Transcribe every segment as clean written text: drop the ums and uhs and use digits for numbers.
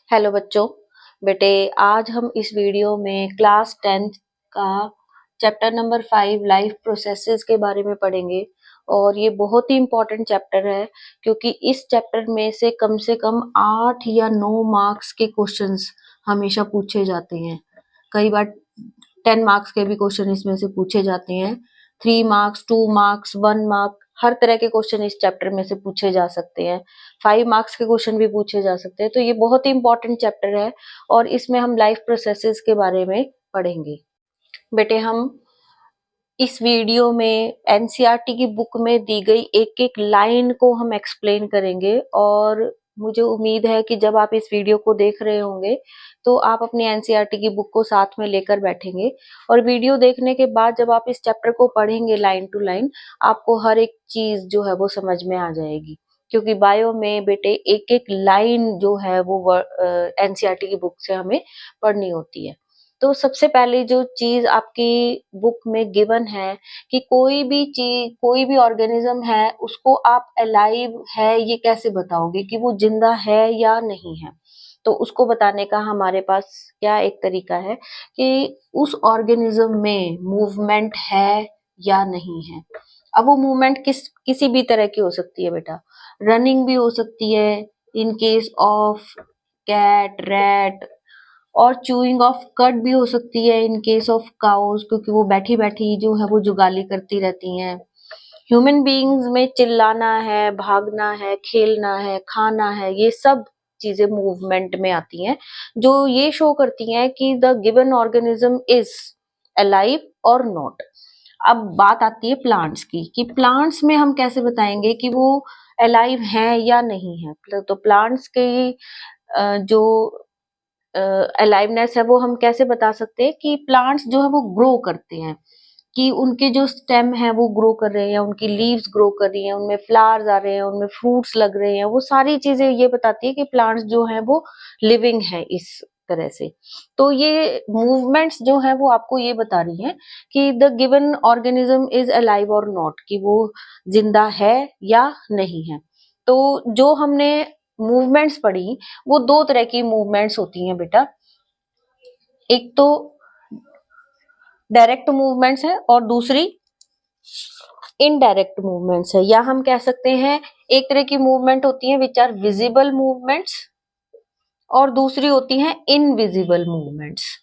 Hello बच्चों। बेटे, आज हम इस वीडियो में क्लास 10th का चैप्टर नंबर 5 लाइफ प्रोसेसेस के बारे में पढ़ेंगे। और ये बहुत ही इम्पोर्टेंट चैप्टर है क्योंकि इस चैप्टर में से कम 8 या 9 मार्क्स के क्वेश्चंस हमेशा पूछे जाते हैं। कई बार 10 मार्क्स के भी क्वेश्चन इसमें से पूछे जाते हैं। 3 मार्क्स, 2 मार्क्स, 1 मार्क, हर तरह के क्वेश्चन इस चैप्टर में से पूछे जा सकते हैं। 5 मार्क्स के क्वेश्चन भी पूछे जा सकते हैं। तो ये बहुत ही इंपॉर्टेंट चैप्टर है और इसमें हम लाइफ प्रोसेसेस के बारे में पढ़ेंगे। बेटे, हम इस वीडियो में एनसीईआरटी की बुक में दी गई एक एक लाइन को हम एक्सप्लेन करेंगे और मुझे उम्मीद है कि जब आप इस वीडियो को देख रहे होंगे तो आप अपनी एनसीईआरटी की बुक को साथ में लेकर बैठेंगे और वीडियो देखने के बाद जब आप इस चैप्टर को पढ़ेंगे लाइन टू लाइन, आपको हर एक चीज जो है वो समझ में आ जाएगी। क्योंकि बायो में बेटे एक एक लाइन जो है वो एनसीईआरटी की बुक से हमें पढ़नी होती है। तो सबसे पहले जो चीज आपकी बुक में गिवन है कि कोई भी चीज, कोई भी ऑर्गेनिज्म है, उसको आप अलाइव है ये कैसे बताओगे कि वो जिंदा है या नहीं है। तो उसको बताने का हमारे पास क्या एक तरीका है कि उस ऑर्गेनिज्म में मूवमेंट है या नहीं है। अब वो मूवमेंट किसी भी तरह की हो सकती है बेटा। रनिंग भी हो सकती है in case of cat, rat, और चूइंग ऑफ कट भी हो सकती है इन केस ऑफ काउस, क्योंकि वो बैठी बैठी जो है वो जुगाली करती रहती हैं। ह्यूमन बीइंग्स में चिल्लाना है, भागना है, खेलना है, खाना है, ये सब चीजें मूवमेंट में आती हैं जो ये शो करती हैं कि the given organism is alive और नॉट। अब बात आती है प्लांट्स की कि प्लांट्स में हम कैसे बताएंगे कि वो अलाइव हैं या नहीं है। तो प्लांट्स के जो अलाइवनेस है वो हम कैसे बता सकते हैं कि प्लांट्स जो है वो ग्रो करते हैं, कि उनके जो स्टेम है वो ग्रो कर रहे हैं, उनकी लीव्स ग्रो कर रही हैं, उनमें फ्लावर्स आ रहे हैं, उनमें फ्रूट्स लग रहे हैं। वो सारी चीजें ये बताती है कि प्लांट्स जो है वो लिविंग है इस तरह से। तो ये मूवमेंट्स जो है वो आपको ये बता रही हैं कि the given organism is alive और नॉट, कि वो जिंदा है या नहीं है। तो जो हमने मूवमेंट्स पढ़ी वो दो तरह की मूवमेंट्स होती हैं बेटा। एक तो डायरेक्ट मूवमेंट्स है और दूसरी इनडायरेक्ट मूवमेंट्स है, या हम कह सकते हैं एक तरह की मूवमेंट होती है विच आर विजिबल मूवमेंट्स और दूसरी होती है इनविजिबल मूवमेंट्स।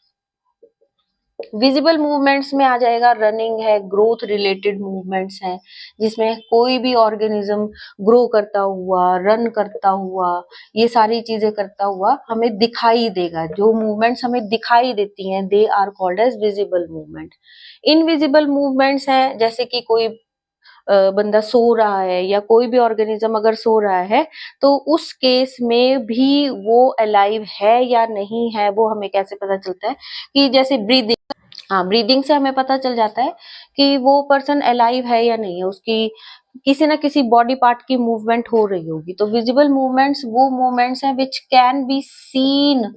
विजिबल मूवमेंट्स में आ जाएगा रनिंग है, ग्रोथ रिलेटेड मूवमेंट्स हैं, जिसमें कोई भी ऑर्गेनिज्म ग्रो करता हुआ, रन करता हुआ, ये सारी चीजें करता हुआ हमें दिखाई देगा। जो मूवमेंट्स हमें दिखाई देती हैं they are called as visible movement. Invisible movements हैं जैसे कि कोई बंदा सो रहा है या कोई भी ऑर्गेनिज्म अगर सो रहा है तो उस केस में भी वो अलाइव है या नहीं है वो हमें कैसे पता चलता है कि जैसे ब्रीदिंग, हाँ ब्रीदिंग से हमें पता चल जाता है कि वो पर्सन अलाइव है या नहीं है। उसकी किसी ना किसी बॉडी पार्ट की मूवमेंट हो रही होगी। तो विजिबल मूवमेंट्स वो मूवमेंट्स हैं which can be seen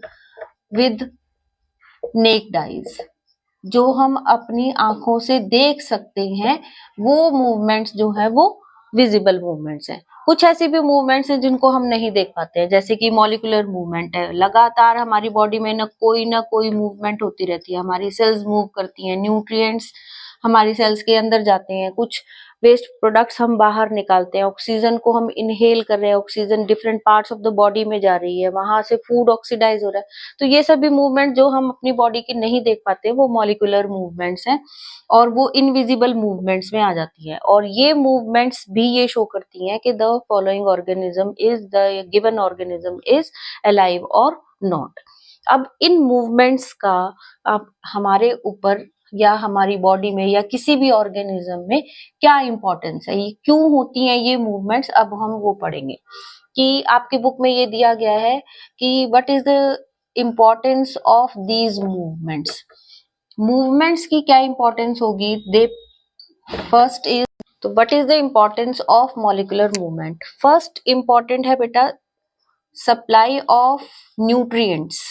with naked eyes, जो हम अपनी आंखों से देख सकते हैं। वो मूवमेंट्स जो है वो विजिबल मूवमेंट्स हैं। कुछ ऐसी भी मूवमेंट्स हैं जिनको हम नहीं देख पाते हैं, जैसे कि मॉलिक्यूलर मूवमेंट है। लगातार हमारी बॉडी में ना कोई मूवमेंट होती रहती है, हमारी सेल्स मूव करती हैं, न्यूट्रिएंट्स हमारी सेल्स के अंदर जाते हैं, कुछ वेस्ट प्रोडक्ट्स हम बाहर निकालते हैं, ऑक्सीजन को हम इनहेल कर रहे हैं, oxygen different parts of the body में जा रही है, वहां से फूड ऑक्सीडाइज हो रहा है। तो ये सभी मूवमेंट जो हम अपनी बॉडी की नहीं देख पाते वो मॉलिक्यूलर मूवमेंट्स हैं और वो इनविजिबल मूवमेंट्स में आ जाती है। और ये मूवमेंट्स भी ये शो करती हैं कि the following organism is, the given organism is alive और नॉट। अब इन मूवमेंट्स का अब हमारे ऊपर या हमारी बॉडी में या किसी भी ऑर्गेनिज्म में क्या इंपॉर्टेंस है, ये क्यों होती हैं ये मूवमेंट्स, अब हम वो पढ़ेंगे। कि आपकी बुक में ये दिया गया है कि what is the importance of these movements. Movements की क्या इंपॉर्टेंस होगी, दे फर्स्ट इज, तो what is the importance of molecular movement. First important है बेटा सप्लाई ऑफ न्यूट्रिएंट्स।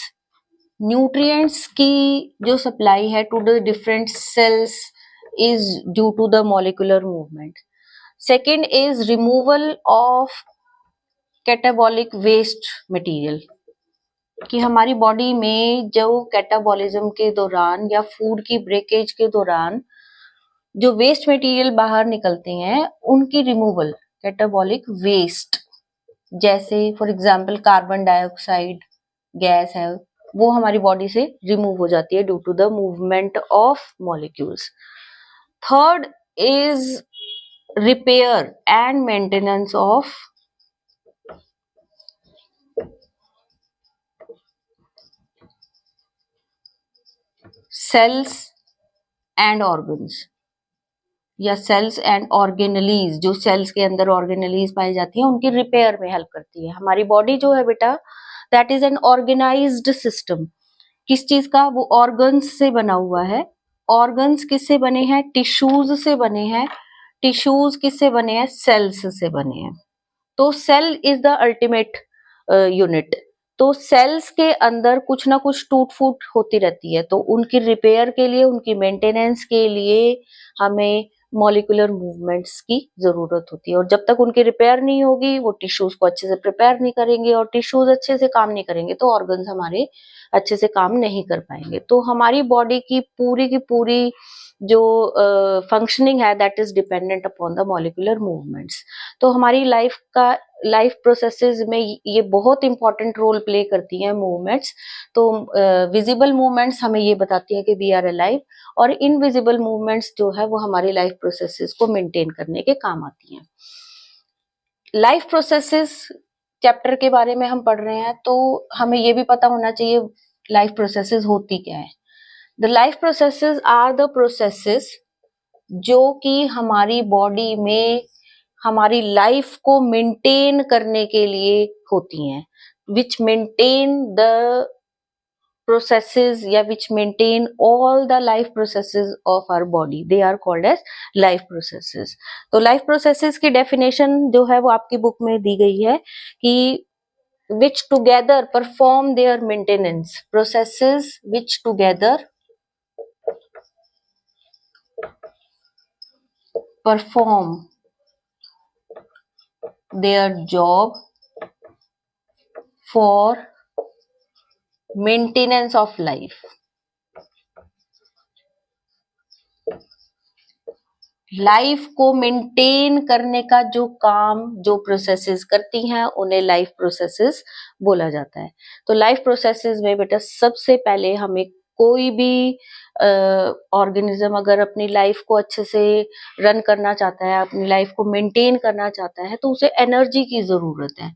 न्यूट्रिएंट्स की जो सप्लाई है to the different cells is due to the molecular movement. Second is removal of catabolic waste material. कि हमारी body में जो catabolism के दौरान या फूड की ब्रेकेज के दौरान जो वेस्ट मटेरियल बाहर निकलते हैं उनकी रिमूवल, कैटाबॉलिक वेस्ट, जैसे for example carbon dioxide gas है, वो हमारी बॉडी से रिमूव हो जाती है due to the movement of molecules. Third is repair and maintenance of cells and organs, या सेल्स एंड ऑर्गेनलीज, जो सेल्स के अंदर ऑर्गेनलीज पाई जाती हैं उनकी रिपेयर में हेल्प करती है। हमारी बॉडी जो है बेटा, that is an organised system. किस चीज का? वो ऑर्गन्स से बना हुआ है। ऑर्गन्स किससे बने हैं? टिश्यूज से बने हैं। टिश्यूज किससे बने हैं? सेल्स से बने हैं। तो cell is the ultimate unit. तो सेल्स के अंदर कुछ ना कुछ टूट फूट होती रहती है, तो उनकी रिपेयर के लिए, उनकी मेंटेनेंस के लिए हमें मॉलिक्यूलर मूवमेंट्स की जरूरत होती है। और जब तक उनकी रिपेयर नहीं होगी, वो टिश्यूज को अच्छे से प्रिपेयर नहीं करेंगे, और टिश्यूज अच्छे से काम नहीं करेंगे तो ऑर्गन्स हमारे अच्छे से काम नहीं कर पाएंगे। तो हमारी बॉडी की पूरी जो फंक्शनिंग है, that is dependent upon the molecular movements. तो हमारी लाइफ प्रोसेसेस में ये बहुत इंपॉर्टेंट रोल प्ले करती हैं मूवमेंट्स। तो विजिबल मूवमेंट्स हमें ये बताती है कि वी आर अलाइव, और इनविजिबल मूवमेंट्स जो है वो हमारी लाइफ प्रोसेसेस को मेंटेन करने के काम आती हैं। लाइफ प्रोसेसेस चैप्टर के बारे में हम पढ़ रहे हैं, तो हमें ये भी पता होना चाहिए लाइफ प्रोसेसेस होती क्या है। The life processes are the processes जो कि हमारी बॉडी में हमारी लाइफ को मेंटेन करने के लिए होती हैं, विच मेंटेन द processes या which maintain all the life processes of our body, they are called as life processes। तो life processes की definition जो है वो आपकी बुक में दी गई है कि which together perform their maintenance, processes which together perform their job for maintenance of life। Life को मेंटेन करने का जो काम जो प्रोसेसेस करती हैं उन्हें लाइफ प्रोसेसेस बोला जाता है। तो लाइफ प्रोसेसेस में बेटा सबसे पहले हमें कोई भी ऑर्गेनिज्म अगर अपनी लाइफ को अच्छे से रन करना चाहता है, अपनी लाइफ को मेंटेन करना चाहता है, तो उसे एनर्जी की जरूरत है।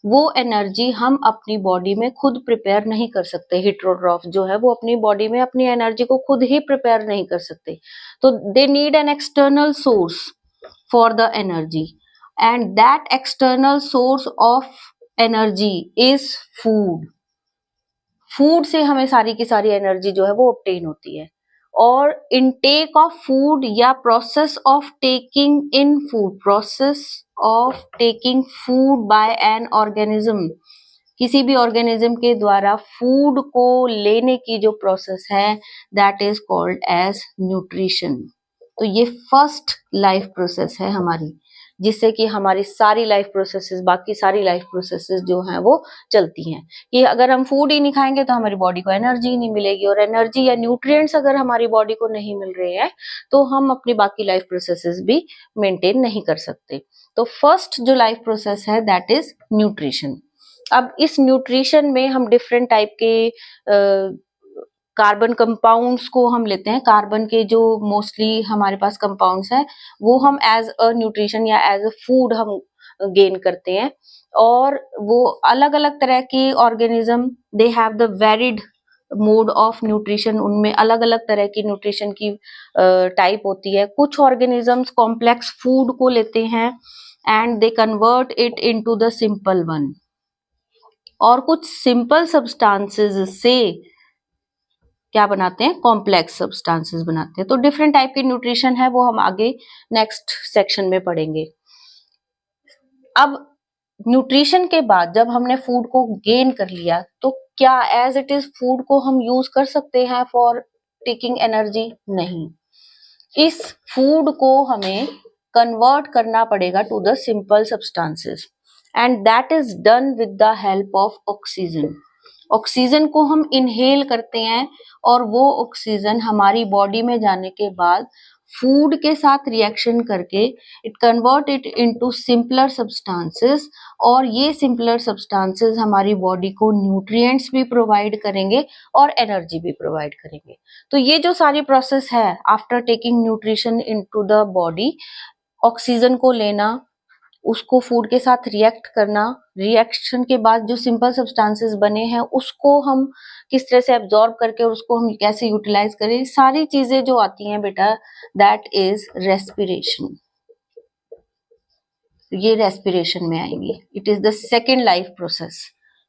वो एनर्जी हम अपनी बॉडी में खुद प्रिपेयर नहीं कर सकते। हिट्रोट्रॉफ जो है वो अपनी बॉडी में अपनी एनर्जी को खुद ही प्रिपेयर नहीं कर सकते, तो they need an external source for the energy, and that external source of energy is food. Food से हमें सारी की सारी एनर्जी जो है वो ऑब्टेन होती है। और इनटेक ऑफ फूड या process of taking in food, process of taking food by an organism, किसी भी ऑर्गेनिज्म के द्वारा फूड को लेने की जो प्रोसेस है, that is called as nutrition. तो ये फर्स्ट लाइफ प्रोसेस है हमारी, जिससे कि हमारी सारी लाइफ प्रोसेसेस, बाकी सारी लाइफ प्रोसेसेस जो हैं वो चलती हैं। कि अगर हम फूड ही नहीं खाएंगे तो हमारी बॉडी को एनर्जी नहीं मिलेगी, और एनर्जी या न्यूट्रिएंट्स अगर हमारी बॉडी को नहीं मिल रहे हैं तो हम अपनी बाकी लाइफ प्रोसेसेस भी मेंटेन नहीं कर सकते। तो फर्स्ट जो लाइफ प्रोसेस है दैट इज न्यूट्रिशन। अब इस न्यूट्रिशन में हम डिफरेंट टाइप के कार्बन कंपाउंड्स को हम लेते हैं। कार्बन के जो मोस्टली हमारे पास कंपाउंड्स हैं वो हम एज अ न्यूट्रिशन या एज अ फूड हम गेन करते हैं। और वो अलग अलग तरह की organism, they have the varied mode of nutrition, उनमें अलग अलग तरह की न्यूट्रिशन की टाइप होती है। कुछ ऑर्गेनिजम्स कॉम्प्लेक्स फूड को लेते हैं and they convert it into the simple one, और कुछ सिंपल सब्सटेंसेस से क्या बनाते हैं? कॉम्प्लेक्स सब्सटेंसेस बनाते हैं। तो डिफरेंट टाइप की न्यूट्रिशन है, वो हम आगे नेक्स्ट सेक्शन में पढ़ेंगे। अब न्यूट्रिशन के बाद जब हमने फूड को गेन कर लिया, तो क्या एज इट इज फूड को हम यूज कर सकते हैं फॉर टेकिंग एनर्जी? नहीं, इस फूड को हमें कन्वर्ट करना पड़ेगा to the simple substances, and that is done with the help of oxygen. Oxygen को हम इनहेल करते हैं और वो ऑक्सीजन हमारी बॉडी में जाने के बाद फूड के साथ रिएक्शन करके it convert it into simpler substances, और ये सिंपलर सब्सटेंसेस हमारी बॉडी को न्यूट्रिएंट्स भी प्रोवाइड करेंगे और एनर्जी भी प्रोवाइड करेंगे। तो ये जो सारी प्रोसेस है after taking nutrition into the body, oxygen को लेना, उसको फूड के साथ रिएक्ट करना, रिएक्शन के बाद जो सिंपल सब्सटेंसेस बने हैं उसको हम किस तरह से एब्जॉर्ब करके और उसको हम कैसे यूटिलाइज करें, सारी चीजें जो आती हैं बेटा, दैट इज रेस्पिरेशन। ये रेस्पिरेशन में आएंगी। It is the second life process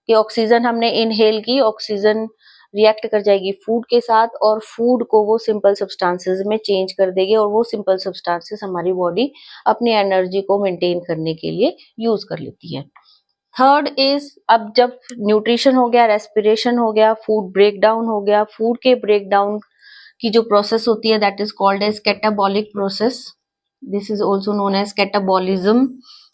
कि ऑक्सीजन हमने इनहेल की, ऑक्सीजन रिएक्ट कर जाएगी फूड के साथ और फूड को वो सिंपल सब्सटेंसेस में चेंज कर देगी और वो सिंपल सब्सटेंसेस हमारी बॉडी अपनी एनर्जी को मेंटेन करने के लिए यूज कर लेती है। थर्ड इज, अब जब न्यूट्रिशन हो गया, रेस्पिरेशन हो गया, फूड ब्रेक डाउन हो गया, फूड के ब्रेक डाउन की जो प्रोसेस होती है that is called as catabolic process. This is also known as catabolism.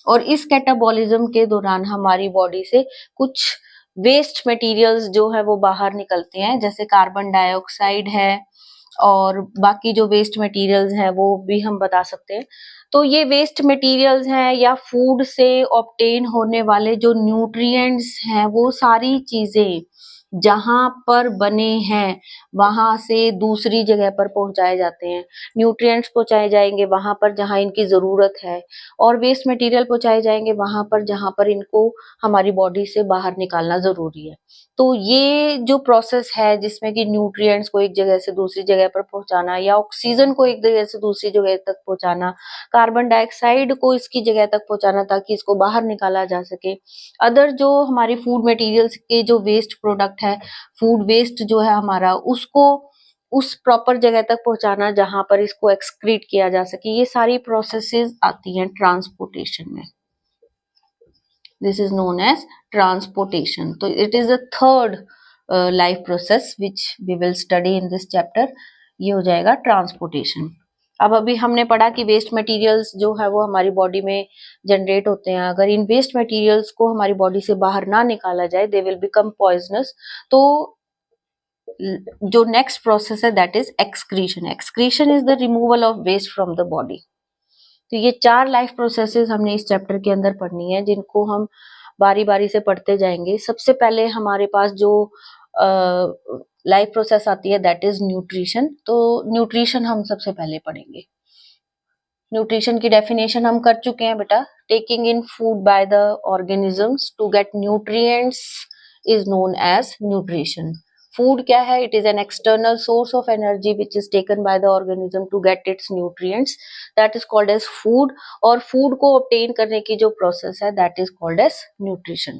और इस कैटाबॉलिज्म के दौरान हमारी बॉडी से कुछ वेस्ट मटेरियल्स जो है वो बाहर निकलते हैं, जैसे कार्बन डाइऑक्साइड है और बाकी जो वेस्ट मटेरियल्स हैं वो भी हम बता सकते हैं। तो ये वेस्ट मटेरियल्स हैं या फूड से ऑब्टेन होने वाले जो न्यूट्रिएंट्स हैं, वो सारी चीजें जहां पर बने हैं वहां से दूसरी जगह पर पहुंचाए जाते हैं। न्यूट्रिएंट्स पहुंचाए जाएंगे वहां पर जहां इनकी जरूरत है और वेस्ट मटेरियल पहुंचाए जाएंगे वहां पर जहां पर इनको हमारी बॉडी से बाहर निकालना जरूरी है। तो ये जो प्रोसेस है जिसमें कि न्यूट्रिएंट्स को एक जगह से दूसरी जगह पर पहुंचाना या ऑक्सीजन को एक जगह से दूसरी जगह तक पहुंचाना, कार्बन डाइऑक्साइड को इसकी जगह तक पहुंचाना ताकि इसको बाहर निकाला जा सके, अदर जो हमारी फूड मटेरियल्स के जो वेस्ट प्रोडक्ट है, फूड वेस्ट जो है हमारा, उसको उस प्रॉपर जगह तक पहुंचाना जहां पर इसको एक्सक्रीट किया जा सके, ये सारी प्रोसेसेस आती हैं ट्रांसपोर्टेशन में। This is known as transportation. तो it is the third life process which we will study in this chapter. ये हो जाएगा ट्रांसपोर्टेशन। अब अभी हमने पढ़ा कि वेस्ट मटेरियल्स जो है वो हमारी बॉडी में जनरेट होते हैं, अगर इन वेस्ट मटेरियल्स को हमारी बॉडी से बाहर ना निकाला जाए दे विल बिकम पॉइजनस। तो जो नेक्स्ट प्रोसेस है that is excretion. Excretion is the removal of waste from the body. तो ये 4 लाइफ प्रोसेसेस हमने इस चैप्टर के अंदर पढ़नी है, जिनको हम बारी बारी से पढ़ते जाएंगे। सबसे पहले हमारे पास जो लाइफ प्रोसेस आती है दैट इज न्यूट्रिशन। तो न्यूट्रिशन हम सबसे पहले पढ़ेंगे। न्यूट्रिशन की डेफिनेशन हम कर चुके हैं बेटा। Taking in food by the organisms to get nutrients is known as nutrition. Food क्या है? It is an external source of energy which is taken by the organism to get its nutrients, that is called as food. और food को obtain करने की जो process है that is called as nutrition.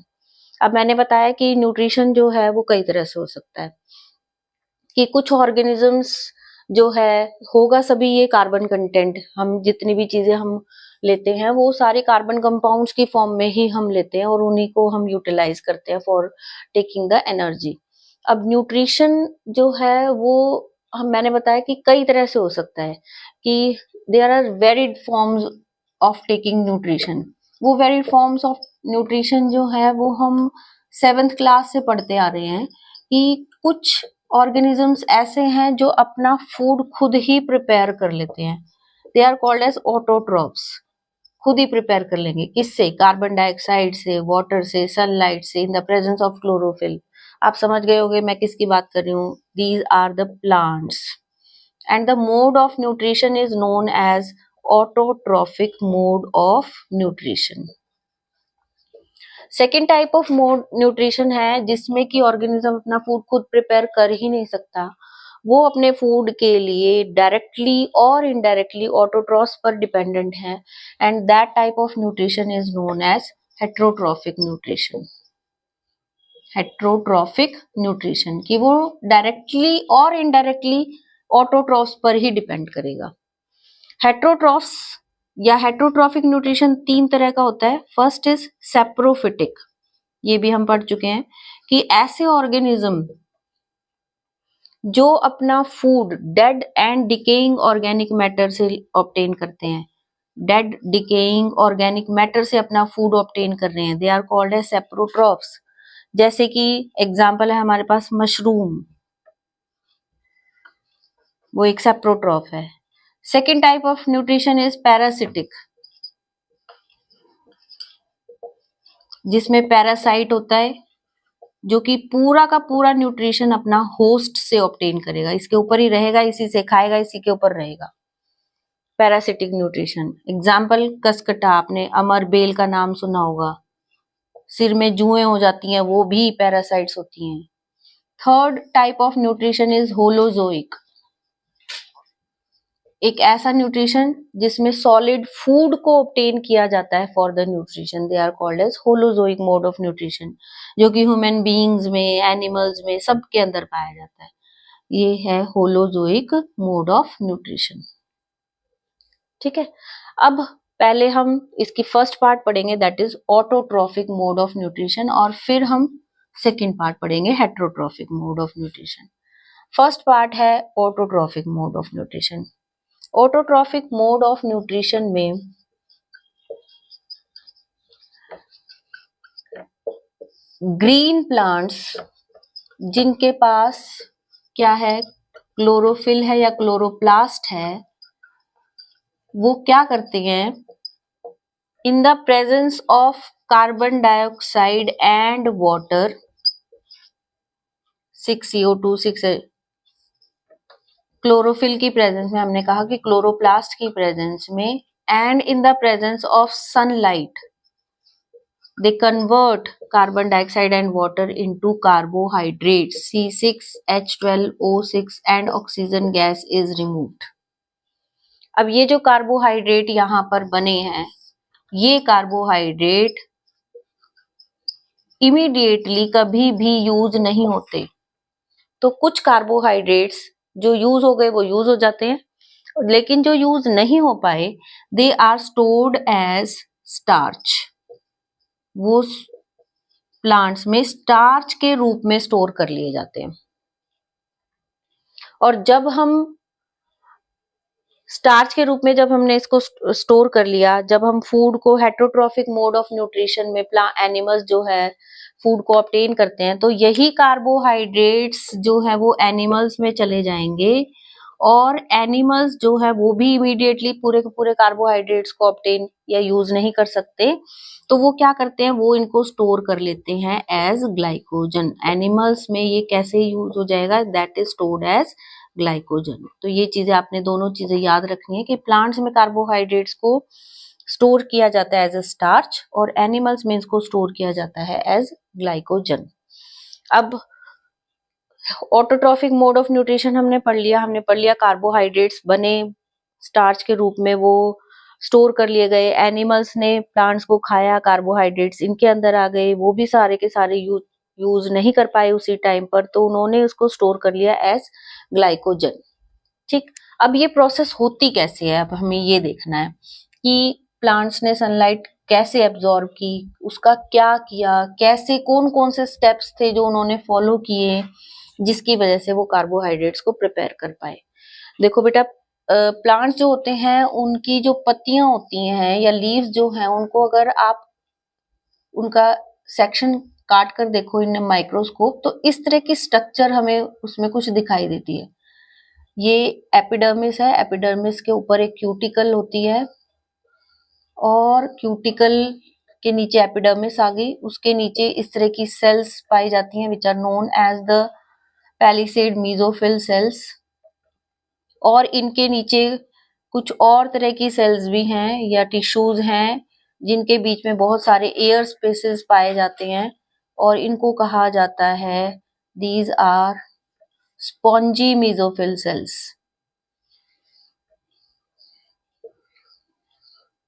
अब मैंने बताया कि न्यूट्रिशन जो है वो कई तरह से हो सकता है, कि कुछ ऑर्गेनिजम्स जो है होगा सभी ये कार्बन कंटेंट, हम जितनी भी चीजें हम लेते हैं वो सारे कार्बन कंपाउंड्स की फॉर्म में ही हम लेते हैं और उन्हीं को हम यूटिलाइज करते हैं फॉर टेकिंग द एनर्जी। अब न्यूट्रिशन जो है वो मैंने बताया कि कई तरह से हो सकता है, कि there are varied forms of taking nutrition. वो वेरिड फॉर्म्स ऑफ न्यूट्रिशन जो है वो हम 7th क्लास से पढ़ते आ रहे हैं, कि कुछ ऑर्गेनिजम्स ऐसे हैं जो अपना फूड खुद ही प्रिपेयर कर लेते हैं। They are called as autotrophs. खुद ही प्रिपेयर कर लेंगे, किससे? कार्बन डाइऑक्साइड से, वाटर से, सनलाइट से, in the presence of chlorophyll. आप समझ गए होंगे मैं किसकी बात कर रही हूँ। These are the plants and the mode of nutrition is known as autotrophic mode of nutrition. Second type of mode nutrition है जिसमें कि ऑर्गेनिज्म अपना फूड खुद प्रिपेयर कर ही नहीं सकता, वो अपने फूड के लिए डायरेक्टली और इनडायरेक्टली ऑटोट्रॉफ्स पर डिपेंडेंट है, and that type of nutrition is known as heterotrophic nutrition. Heterotrophic nutrition कि वो डायरेक्टली और इनडायरेक्टली ऑटोट्रॉफ्स पर ही डिपेंड करेगा। हेट्रोट्रॉफ्स या हेट्रोट्रॉफिक न्यूट्रिशन 3 तरह का होता है। फर्स्ट इज सेप्रोफिटिक, ये भी हम पढ़ चुके हैं, कि ऐसे ऑर्गेनिज्म जो अपना food dead and decaying organic matter से ऑब्टेन करते हैं, डेड डिकेइंग ऑर्गेनिक मैटर से अपना फूड ऑब्टेन कर रहे हैं, दे आर कॉल्ड एज सेप्रोट्रॉफ्स। जैसे कि एग्जाम्पल है हमारे पास मशरूम, वो एक सेप्रोट्रॉफ है। Second type of nutrition is parasitic, जिसमें पैरासाइट होता है जो कि पूरा का पूरा न्यूट्रिशन अपना होस्ट से ऑब्टेन करेगा, इसके ऊपर ही रहेगा, इसी से खाएगा, इसी के ऊपर रहेगा। पैरासिटिक न्यूट्रिशन एग्जाम्पल कसकटा, आपने अमर बेल का नाम सुना होगा, सिर में जुएं हो जाती हैं, वो भी पैरासाइट्स होती हैं। Third type of nutrition is holozoic, एक ऐसा न्यूट्रिशन जिसमें सॉलिड फूड को ऑब्टेन किया जाता है for the nutrition, they are called as holozoic mode of nutrition, जो कि ह्यूमन बीइंग्स में, एनिमल्स में, सबके अंदर पाया जाता है। ये है होलोजोइक मोड ऑफ न्यूट्रिशन। ठीक है, अब पहले हम इसकी फर्स्ट पार्ट पढ़ेंगे, that is autotrophic mode of nutrition, और फिर हम सेकेंड पार्ट पढ़ेंगे heterotrophic mode of nutrition. First part है autotrophic mode of nutrition. Autotrophic mode of nutrition में ग्रीन प्लांट्स जिनके पास क्या है, क्लोरोफिल है या क्लोरोप्लास्ट है, वो क्या करते हैं, इन the presence of carbon dioxide and water, 6CO2 6, chlorophyll की प्रेजेंस में, हमने कहा कि क्लोरोप्लास्ट की प्रेजेंस में, and in the presence of sunlight, they convert carbon dioxide and water into carbohydrates, C6H12O6, and oxygen gas is removed. अब ये जो कार्बोहाइड्रेट यहाँ पर बने हैं, ये कार्बोहाइड्रेट इमीडिएटली कभी भी यूज नहीं होते। तो कुछ कार्बोहाइड्रेट्स जो यूज हो गए वो यूज हो जाते हैं, लेकिन जो यूज नहीं हो पाए, they are stored as starch, वो प्लांट्स में स्टार्च के रूप में स्टोर कर लिए जाते हैं। और जब हम स्टार्च के रूप में, जब हमने इसको स्टोर कर लिया, जब हम फूड को हेट्रोट्रॉफिक मोड ऑफ न्यूट्रिशन में एनिमल्स जो है फूड को ऑब्टेन करते हैं, तो यही कार्बोहाइड्रेट्स जो है वो एनिमल्स में चले जाएंगे, और एनिमल्स जो है वो भी इमीडिएटली पूरे के पूरे कार्बोहाइड्रेट्स को ऑब्टेन या यूज नहीं कर सकते, तो वो क्या करते हैं, वो इनको स्टोर कर लेते हैं एज ग्लाइकोजन। एनिमल्स में ये कैसे यूज हो जाएगा, that is stored as glycogen. तो ये चीजें आपने दोनों चीजें याद रखनी है कि प्लांट्स में कार्बोहाइड्रेट्स को स्टोर किया जाता है एज अ स्टार्च, और एनिमल्स में इसको स्टोर किया जाता है एज ग्लाइकोजन। अब ऑटोट्रॉफिक मोड ऑफ न्यूट्रिशन हमने पढ़ लिया कार्बोहाइड्रेट्स बने स्टार्च के रूप में, वो स्टोर कर लिए गए, एनिमल्स ने प्लांट्स को खाया, कार्बोहाइड्रेट्स इनके अंदर आ गए, वो भी सारे के सारे यूज नहीं कर पाए उसी टाइम पर, तो उन्होंने उसको स्टोर कर लिया एज ग्लाइकोजन। ठीक, अब ये प्रोसेस होती कैसे है, अब हमें ये देखना है कि प्लांट्स ने सनलाइट कैसे एब्जॉर्ब की, उसका क्या किया, कैसे, कौन कौन से स्टेप्स थे जो उन्होंने फॉलो किए, जिसकी वजह से वो कार्बोहाइड्रेट्स को प्रिपेयर कर पाए। देखो बेटा, प्लांट्स जो होते हैं उनकी जो पत्तियां होती हैं या लीव्स जो हैं, उनको अगर आप उनका सेक्शन काट कर देखो इन माइक्रोस्कोप, तो इस तरह की स्ट्रक्चर हमें उसमें कुछ दिखाई देती है। ये एपिडर्मिस है, एपिडर्मिस के ऊपर एक क्यूटिकल होती है, और क्यूटिकल के नीचे एपिडर्मिस आ गई, उसके नीचे इस तरह की सेल्स पाई जाती हैं which are known as the palisade mesophyll cells, और इनके नीचे कुछ और तरह की सेल्स भी हैं या टिश्यूज हैं जिनके बीच में बहुत सारे एयर स्पेसेस पाए जाते हैं, और इनको कहा जाता है, these are spongy mesophyll cells.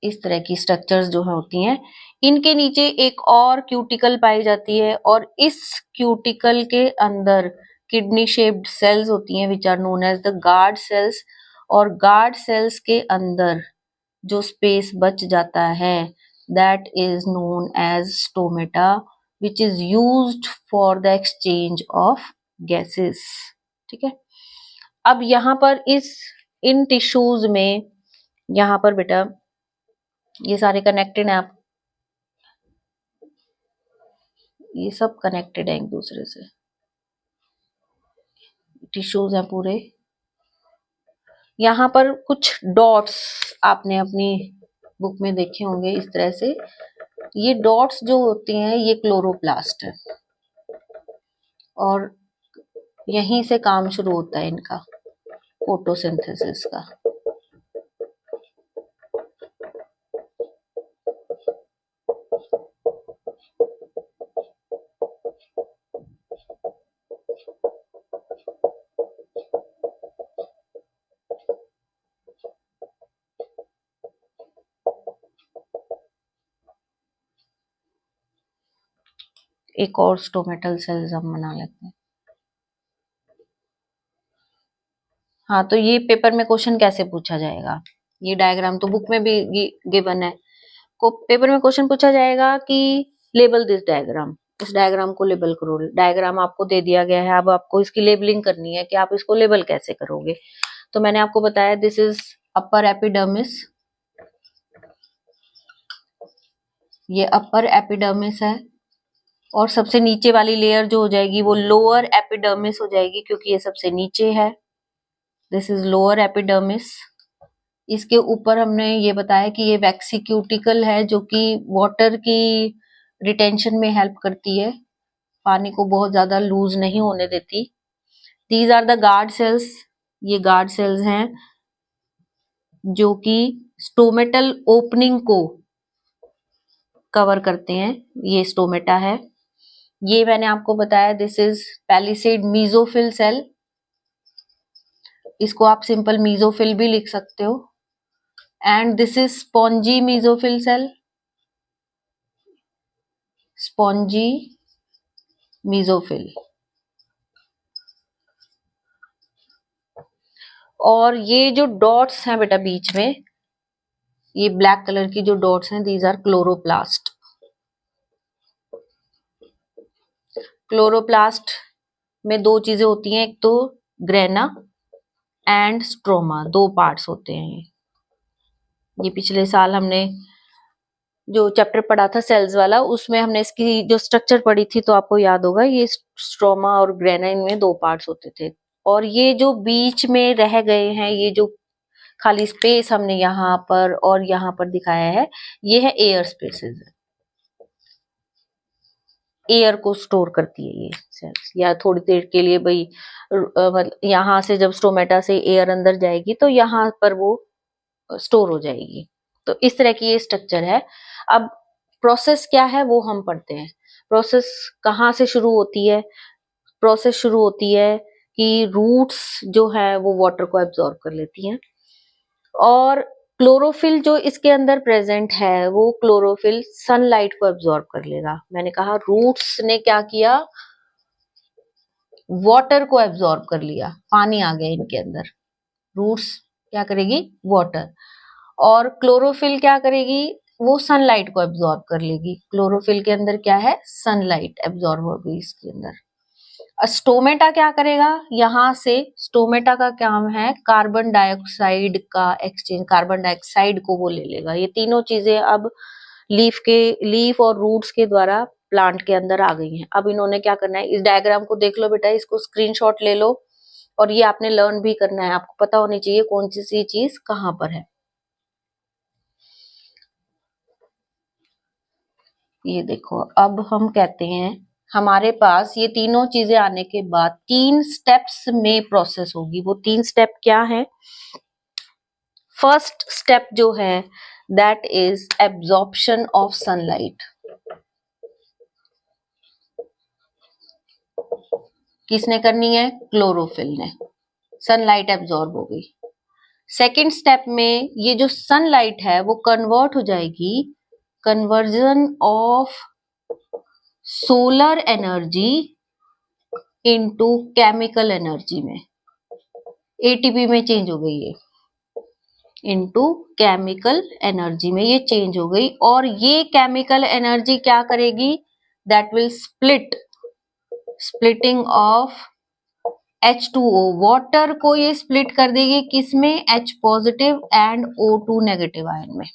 इस तरह की स्ट्रक्चर्स जो है होती हैं, इनके नीचे एक और क्यूटिकल पाई जाती है, और इस क्यूटिकल के अंदर किडनी शेप्ड सेल्स होती हैं which are known as the guard cells, और गार्ड सेल्स के अंदर जो स्पेस बच जाता है that is known as stomata, which is used for the exchange of gases. ठीक है, अब यहाँ पर इन टिश्यूज में, यहाँ पर बेटा ये सारे कनेक्टेड हैं, आप ये सब कनेक्टेड है एक दूसरे से, टिश्यूज हैं पूरे। यहाँ पर कुछ डॉट्स आपने अपनी बुक में देखे होंगे इस तरह से। ये डॉट्स जो होती हैं ये क्लोरोप्लास्ट है, और यहीं से काम शुरू होता है इनका फोटोसिंथेसिस का। एक और स्टोमेटल सेल्स हम बना लेते हैं। हाँ, तो ये पेपर में क्वेश्चन कैसे पूछा जाएगा, ये डायग्राम तो बुक में भी गिवन है। को पेपर में क्वेश्चन पूछा जाएगा कि लेबल दिस डायग्राम, इस डायग्राम को लेबल करो। डायग्राम आपको दे दिया गया है, अब आपको इसकी लेबलिंग करनी है कि आप इसको लेबल कैसे करोगे। तो मैंने आपको बताया दिस इज अपर एपिडर्मिस, ये अपर एपिडर्मिस है, और सबसे नीचे वाली लेयर जो हो जाएगी वो लोअर एपिडर्मिस हो जाएगी, क्योंकि ये सबसे नीचे है। This is lower epidermis. इसके ऊपर हमने ये बताया कि ये वैक्सीक्यूटिकल है, जो कि वाटर की रिटेंशन में हेल्प करती है, पानी को बहुत ज्यादा लूज नहीं होने देती। These are the guard cells, ये गार्ड सेल्स हैं जो कि स्टोमेटल ओपनिंग को कवर करते हैं। ये स्टोमेटा है। ये मैंने आपको बताया this is palisade mesophyll cell, इसको आप सिंपल मीजोफिल भी लिख सकते हो। And this is spongy mesophyll cell, spongy mesophyll. और ये जो डॉट्स हैं बेटा बीच में, ये ब्लैक कलर की जो डॉट्स हैं, दीज आर क्लोरोप्लास्ट। क्लोरोप्लास्ट में दो चीजें होती हैं, एक तो ग्रेना एंड स्ट्रोमा, दो पार्ट्स होते हैं। ये पिछले साल हमने जो चैप्टर पढ़ा था सेल्स वाला, उसमें हमने इसकी जो स्ट्रक्चर पढ़ी थी, तो आपको याद होगा ये स्ट्रोमा और ग्रेना, इनमें दो पार्ट्स होते थे। और ये जो बीच में रह गए हैं, ये जो खाली स्पेस हमने यहाँ पर और यहाँ पर दिखाया है, ये है एयर स्पेसेस, एयर को स्टोर करती है ये सेल्स। या थोड़ी देर के लिए भाई मतलब यहाँ से जब स्टोमेटा से एयर अंदर जाएगी तो यहाँ पर वो स्टोर हो जाएगी। तो इस तरह की ये स्ट्रक्चर है। अब प्रोसेस क्या है वो हम पढ़ते हैं। प्रोसेस कहाँ से शुरू होती है? प्रोसेस शुरू होती है कि रूट्स जो है वो वाटर को एब्जॉर्ब कर लेती हैं, और क्लोरोफिल जो इसके अंदर प्रेजेंट है वो क्लोरोफिल सनलाइट को एब्जॉर्ब कर लेगा। मैंने कहा रूट्स ने क्या किया, वाटर को एब्जॉर्ब कर लिया, पानी आ गया इनके अंदर। रूट्स क्या करेगी, वाटर। और क्लोरोफिल क्या करेगी, वो सनलाइट को एब्जॉर्ब कर लेगी। क्लोरोफिल के अंदर क्या है, सनलाइट एब्जॉर्ब हो गई इसके अंदर। स्टोमेटा क्या करेगा, यहां से स्टोमेटा का काम है कार्बन डाइऑक्साइड का एक्सचेंज, कार्बन डाइऑक्साइड को वो ले लेगा। ये तीनों चीजें अब लीफ और रूट्स के द्वारा प्लांट के अंदर आ गई हैं। अब इन्होंने क्या करना है, इस डायग्राम को देख लो बेटा, इसको स्क्रीनशॉट ले लो, और ये आपने लर्न भी करना है, आपको पता होनी चाहिए कौन सी चीज कहां पर है। ये देखो, अब हम कहते हैं हमारे पास ये तीनों चीजें आने के बाद 3 स्टेप्स में प्रोसेस होगी। वो 3 स्टेप क्या है? फर्स्ट स्टेप जो है that is absorption of sunlight. किसने करनी है? क्लोरोफिल ने। सनलाइट एब्जॉर्ब हो गई। सेकेंड स्टेप में ये जो सनलाइट है वो कन्वर्ट हो जाएगी, conversion of solar energy into chemical energy में, एटीपी में चेंज हो गई है, इनटू केमिकल एनर्जी में ये चेंज हो गई। और ये केमिकल एनर्जी क्या करेगी, that will splitting of H2O, water को ये स्प्लिट कर देगी किसमें, H positive and O2 negative ion में।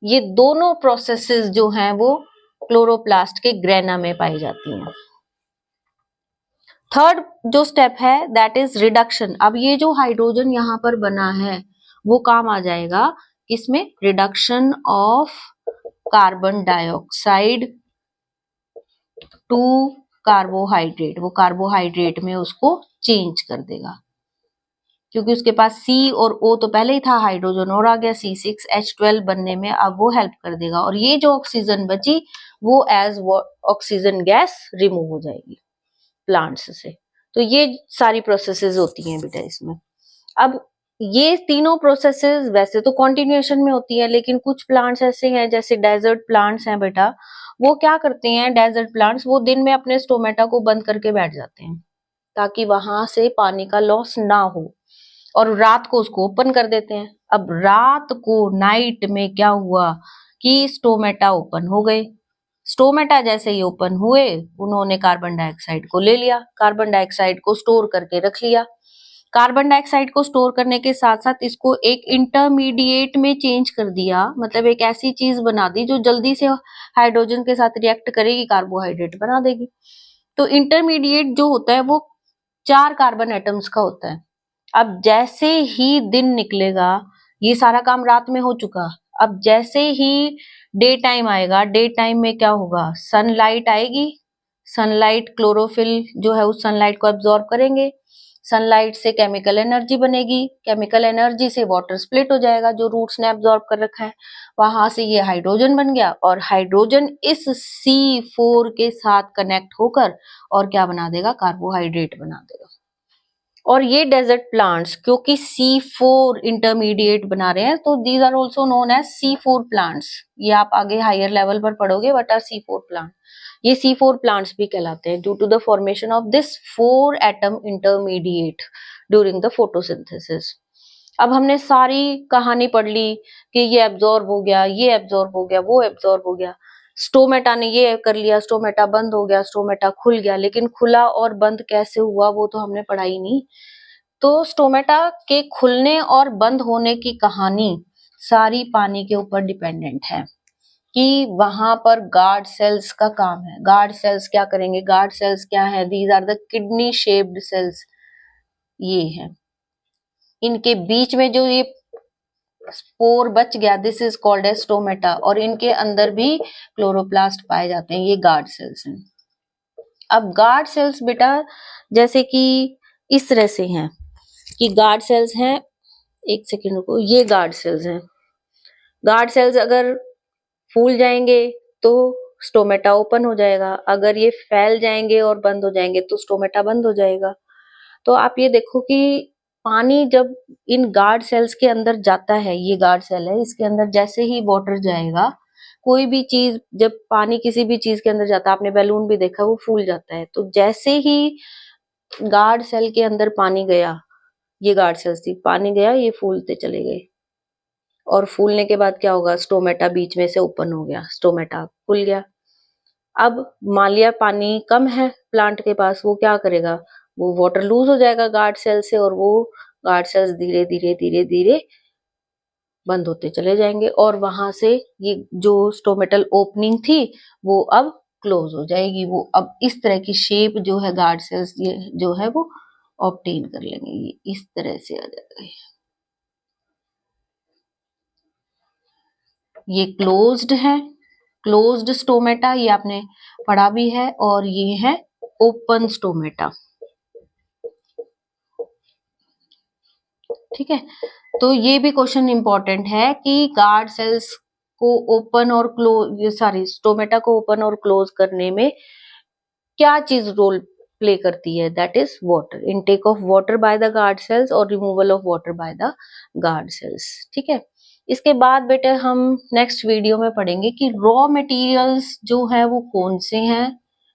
ये दोनों प्रोसेसेस जो हैं वो क्लोरोप्लास्ट के ग्रेना में पाई जाती हैं। थर्ड जो स्टेप है दैट इज रिडक्शन। अब ये जो हाइड्रोजन यहाँ पर बना है वो काम आ जाएगा किसमें, reduction of carbon dioxide to carbohydrate. वो कार्बोहाइड्रेट में उसको चेंज कर देगा, क्योंकि उसके पास C और O तो पहले ही था, हाइड्रोजन और आ गया C6H12 बनने में, अब वो हेल्प कर देगा और ये जो ऑक्सीजन बची वो एज ऑक्सीजन गैस रिमूव हो जाएगी प्लांट्स से। तो ये सारी प्रोसेसेस होती हैं बेटा इसमें। अब ये तीनों प्रोसेसेस वैसे तो कॉन्टिन्यूएशन में होती है, लेकिन कुछ प्लांट्स ऐसे हैं जैसे डेजर्ट प्लांट्स हैं बेटा, वो क्या करते हैं डेजर्ट प्लांट्स, वो दिन में अपने स्टोमेटा को बंद करके बैठ जाते हैं ताकि वहां से पानी का लॉस ना हो, और रात को उसको ओपन कर देते हैं। अब रात को नाइट में क्या हुआ कि स्टोमेटा ओपन हो गए। स्टोमेटा जैसे ही ओपन हुए उन्होंने कार्बन डाइऑक्साइड को ले लिया, कार्बन डाइऑक्साइड को स्टोर करके रख लिया। कार्बन डाइऑक्साइड को स्टोर करने के साथ साथ इसको एक इंटरमीडिएट में चेंज कर दिया, मतलब एक ऐसी चीज बना दी जो जल्दी से हाइड्रोजन के साथ रिएक्ट करेगी, कार्बोहाइड्रेट बना देगी। तो इंटरमीडिएट जो होता है वो 4 कार्बन एटम्स का होता है। अब जैसे ही दिन निकलेगा, ये सारा काम रात में हो चुका, अब जैसे ही डे टाइम आएगा, डे टाइम में क्या होगा, सनलाइट आएगी, सनलाइट क्लोरोफिल जो है उस सनलाइट को एब्जॉर्ब करेंगे, सनलाइट से केमिकल एनर्जी बनेगी, केमिकल एनर्जी से वाटर स्प्लिट हो जाएगा जो रूट्स ने एब्जॉर्ब कर रखा है, वहां से ये हाइड्रोजन बन गया और हाइड्रोजन इस C4 के साथ कनेक्ट होकर और क्या बना देगा, कार्बोहाइड्रेट बना देगा। और ये डेजर्ट प्लांट्स क्योंकि C4 इंटरमीडिएट बना रहे हैं तो these are also known as C4 plants. ये आप आगे हायर लेवल पर पढ़ोगे, व्हाट आर C4 प्लांट, ये C4 प्लांट्स भी कहलाते हैं due to the formation of this 4 atom intermediate during the photosynthesis. अब हमने सारी कहानी पढ़ ली कि ये एब्जॉर्ब हो गया, ये एब्जॉर्ब हो गया, वो एब्जॉर्ब हो गया, स्टोमेटा ने ये कर लिया, स्टोमेटा बंद हो गया, स्टोमेटा खुल गया, लेकिन खुला और बंद कैसे हुआ वो तो हमने पढ़ा ही नहीं। तो स्टोमेटा के खुलने और बंद होने की कहानी सारी पानी के ऊपर डिपेंडेंट है कि वहां पर गार्ड सेल्स का काम है। गार्ड सेल्स क्या करेंगे, गार्ड सेल्स क्या है, these are the kidney shaped cells, ये है, इनके बीच में जो ये स्पोर बच गया, this is called as stomata, और इनके अंदर भी क्लोरोप्लास्ट पाए जाते हैं, ये गार्ड सेल्स हैं। अब गार्ड सेल्स बेटा जैसे कि इस तरह से हैं कि गार्ड सेल्स हैं, एक सेकेंड रुको, ये गार्ड सेल्स हैं। गार्ड सेल्स अगर फूल जाएंगे तो स्टोमेटा ओपन हो जाएगा, अगर ये फैल जाएंगे और बंद हो जाएंगे तो स्टोमेटा बंद हो जाएगा। तो आप ये देखो कि पानी जब इन गार्ड सेल्स के अंदर जाता है, ये गार्ड सेल है, इसके अंदर जैसे ही वाटर जाएगा, कोई भी चीज जब पानी किसी भी चीज के अंदर जाता है, आपने बैलून भी देखा वो फूल जाता है, तो जैसे ही गार्ड सेल के अंदर पानी गया, ये गार्ड सेल्स थी, पानी गया ये फूलते चले गए, और फूलने के बाद क्या होगा, स्टोमेटा बीच में से ओपन हो गया, स्टोमेटा खुल गया। अब मान लिया पानी कम है प्लांट के पास, वो क्या करेगा, वो वाटर लूज हो जाएगा गार्ड सेल से, और वो गार्ड सेल्स धीरे धीरे धीरे धीरे बंद होते चले जाएंगे, और वहां से ये जो स्टोमेटल ओपनिंग थी वो अब क्लोज हो जाएगी। वो अब इस तरह की शेप जो है गार्ड सेल्स ये जो है वो ऑब्टेन कर लेंगे, ये इस तरह से आ जाएगा, ये क्लोज्ड है, क्लोज्ड स्टोमेटा, ये आपने पढ़ा भी है, और ये है ओपन स्टोमेटा, ठीक है। तो ये भी क्वेश्चन इंपॉर्टेंट है कि गार्ड सेल्स को ओपन और क्लोज, सॉरी स्टोमेटा को ओपन और क्लोज करने में क्या चीज रोल प्ले करती है, that is water, intake of water by the guard cells और removal of water by the guard cells, ठीक है। इसके बाद बेटे हम नेक्स्ट वीडियो में पढ़ेंगे कि रॉ मटेरियल्स जो है वो कौन से हैं,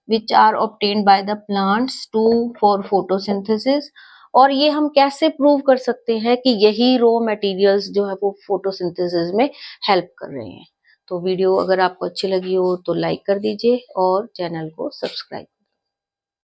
which are obtained by the plants to for photosynthesis, और ये हम कैसे प्रूव कर सकते हैं कि यही रॉ मटेरियल्स जो है वो फोटोसिंथेसिस में हेल्प कर रहे हैं। तो वीडियो अगर आपको अच्छी लगी हो तो लाइक कर दीजिए और चैनल को सब्सक्राइब